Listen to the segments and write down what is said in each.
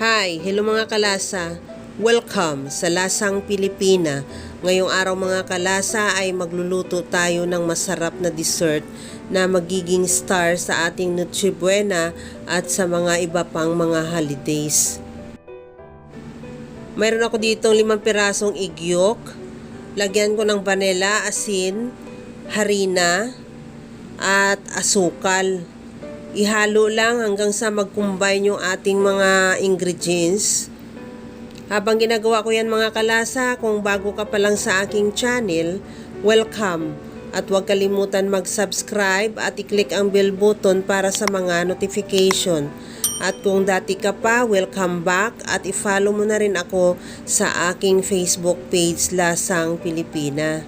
Hi! Hello mga kalasa! Welcome sa Lasang Pilipina. Ngayong araw mga kalasa ay magluluto tayo ng masarap na dessert na magiging star sa ating Noche Buena at sa mga iba pang mga holidays. Mayroon ako ditong 5 pirasong egg yolk. Lagyan ko ng vanilla, asin, harina, at asukal. Ihalo lang hanggang sa mag-combine yung ating mga ingredients. Habang ginagawa ko yan mga kalasa, kung bago ka pa lang sa aking channel, welcome. At huwag kalimutan mag-subscribe at i-click ang bell button para sa mga notification. At kung dati ka pa, welcome back at i-follow mo na rin ako sa aking Facebook page Lasang Pilipina.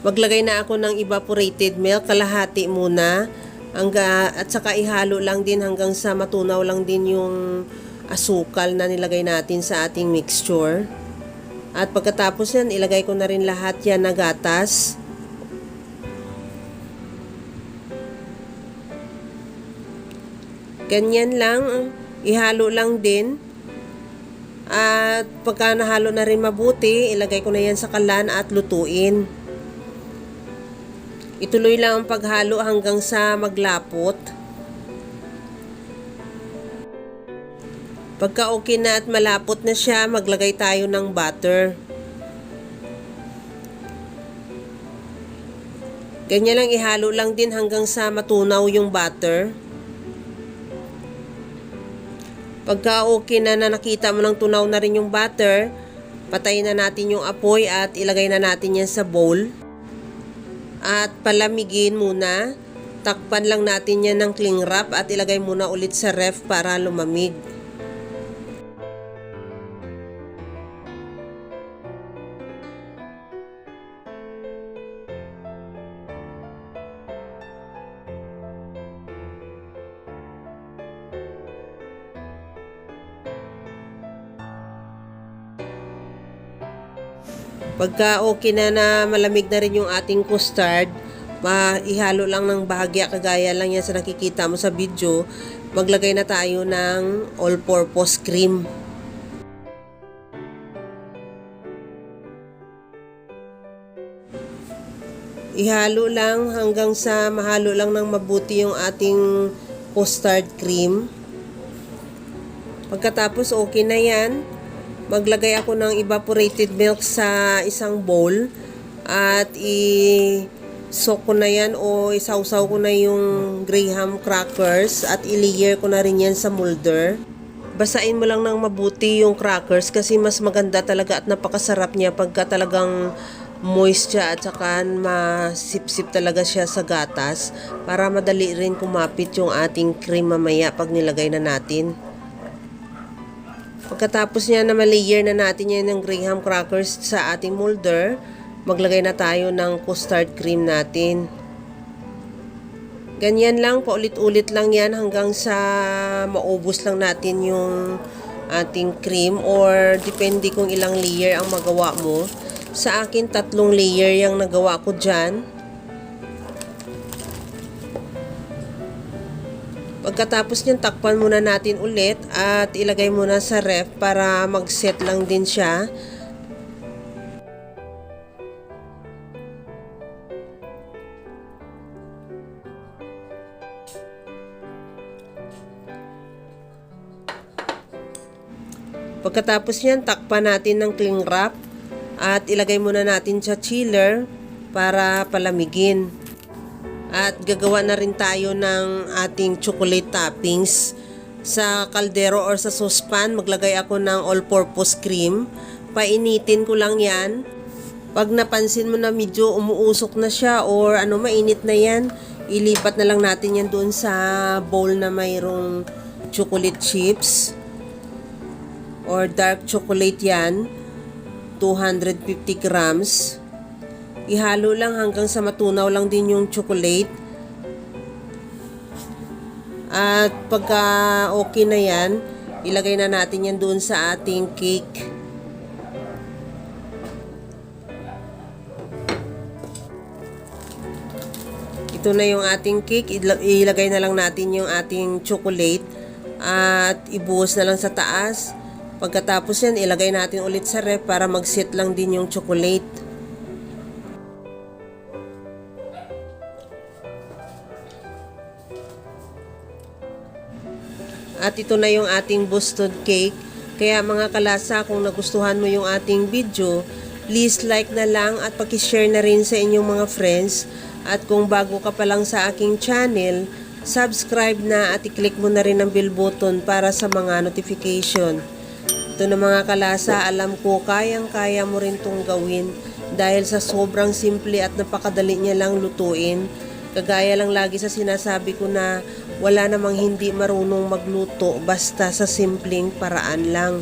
Maglagay na ako ng evaporated milk, kalahati muna. At saka ihalo lang din hanggang sa matunaw lang din yung asukal na nilagay natin sa ating mixture. At pagkatapos yan, ilagay ko na rin lahat yan na gatas. Ganyan lang, ihalo lang din. At pagka nahalo na rin mabuti, ilagay ko na yan sa kalan at lutuin. Ituloy lang ang paghalo hanggang sa maglapot. Pagka okay na at malapot na siya, maglagay tayo ng butter. Ganyan lang, ihalo lang din hanggang sa matunaw yung butter. Pagka okay na nakita mo ng tunaw na rin yung butter, patayin na natin yung apoy at ilagay na natin yan sa bowl. At palamigin muna. Takpan lang natin yan ng cling wrap at ilagay muna ulit sa ref para lumamig. Pagka okay na malamig na rin yung ating custard, ihalo lang ng bahagya kagaya lang yan sa nakikita mo sa video. Maglagay na tayo ng all-purpose cream. Ihalo lang hanggang sa mahalo lang ng mabuti yung ating custard cream. Pagkatapos okay na yan, maglagay ako ng evaporated milk sa isang bowl at i-soak ko na yan o isawsaw ko na yung graham crackers at i-layer ko na rin yan sa molder. Basain mo lang ng mabuti yung crackers kasi mas maganda talaga at napakasarap niya pagka talagang moist siya at saka masipsip talaga siya sa gatas para madali rin kumapit yung ating cream mamaya pag nilagay na natin. Pagkatapos niya na malayer na natin yan ng graham crackers sa ating molder, maglagay na tayo ng custard cream natin. Ganyan lang, paulit-ulit lang yan hanggang sa maubos lang natin yung ating cream or depende kung ilang layer ang magawa mo. Sa akin, 3 layer yung nagawa ko dyan. Pagkatapos niyan, takpan muna natin ulit at ilagay muna sa ref para mag-set lang din siya. Pagkatapos niyan, takpan natin ng cling wrap at ilagay muna natin sa chiller para palamigin. At gagawa na rin tayo ng ating chocolate toppings. Sa kaldero or sa saucepan, maglagay ako ng all-purpose cream. Painitin ko lang yan. Pag napansin mo na medyo umuusok na siya or mainit na yan, ilipat na lang natin yan doon sa bowl na mayroong chocolate chips or dark chocolate yan. 250 grams. Ihalo lang hanggang sa matunaw lang din yung chocolate. At pagka okay na yan, ilagay na natin yan doon sa ating cake. Ito na yung ating cake. Ilagay na lang natin yung ating chocolate. at ibuhos na lang sa taas. Pagkatapos yan, ilagay natin ulit sa ref para mag-sit lang din yung chocolate. At ito na yung ating Boston cake. Kaya mga kalasa, kung nagustuhan mo yung ating video, please like na lang at pakishare na rin sa inyong mga friends. At kung bago ka pa lang sa aking channel, subscribe na at i-click mo na rin ang bell button para sa mga notification. Ito na mga kalasa, alam ko kayang-kaya mo rin itong gawin dahil sa sobrang simple at napakadali niya lang lutuin. Kagaya lang lagi sa sinasabi ko na wala namang hindi marunong magluto basta sa simpleng paraan lang.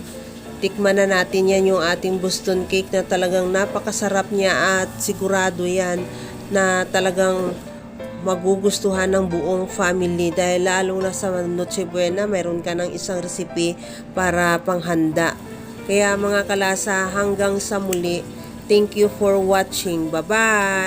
Tikman na natin yan yung ating Boston cake na talagang napakasarap niya at sigurado yan na talagang magugustuhan ng buong family dahil lalong na sa Noche Buena mayroon ka ng isang recipe para panghanda. Kaya mga kalasa, hanggang sa muli, thank you for watching. Bye-bye!